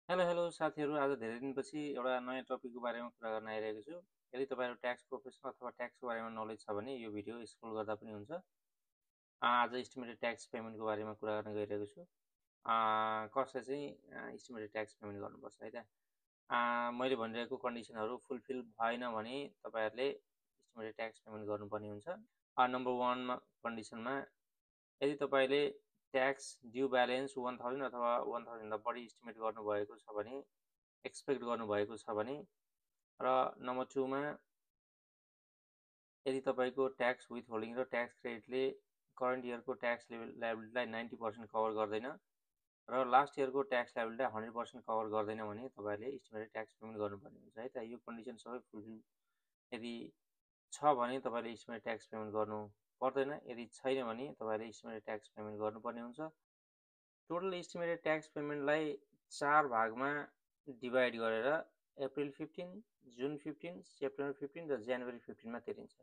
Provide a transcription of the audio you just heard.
Hello साथीहरू, आज धेरै दिनपछि एउटा नयाँ टपिकको बारेमा कुरा गर्न आइरहेको छु। यदि तपाईँहरू ट्याक्स प्रोफेसनल अथवा ट्याक्सको बारेमा नलेज छ भने यो भिडियो स्क्रोल गर्दा पनि हुन्छ। आज इस्टिमेटेड ट्याक्स पेमेन्टको बारेमा कुरा गर्न गइरहेको छु। कसले चाहिँ इस्टिमेटेड ट्याक्स पेमेन्ट गर्नुपर्छ है त। मैले भनिरहेको कन्डिसनहरू फुलफिल भएन भने तपाईँहरूले इस्टिमेटेड ट्याक्स पेमेन्ट गर्नुपर्ने हुन्छ। नम्बर 1 कन्डिसनमा यदि तपाईँले ट्याक्स ड्यू ब्यालेन्स 1000 अथवा 1000 भन्दा बढी इस्टिमेट गर्नुभएको छ भने, एक्सपेक्ट गर्नुभएको छ भने, र नम्बर 2 मा यदि तपाईँको ट्याक्स विथहोल्डिङ र ट्याक्स क्रेडिटले करेन्ट इयरको ट्याक्स लायबिलिटीलाई 90% कभर गर्दैन र लास्ट इयरको ट्याक्स लायबिलिटीलाई 100% कभर गर्दैन भने तपाईँहरूले इस्टिमेटेड ट्याक्स पेमेन्ट गर्नुपर्ने हुन्छ है त। यो कन्डिसन सबै फुलफिल यदि छ भने तपाईँले इस्टिमेटेड ट्याक्स पेमेन्ट गर्नु पर्दैन। यदि छैन भने तपाईँले इस्टिमेटेड ट्याक्स पेमेन्ट गर्नुपर्ने हुन्छ। टोटल इस्टिमेटेड ट्याक्स पेमेन्टलाई 4 भागमा डिभाइड गरेर अप्रिल 15, जुन 15, सेप्टेम्बर 15 र जनवरी 15 मा तिरिन्छ।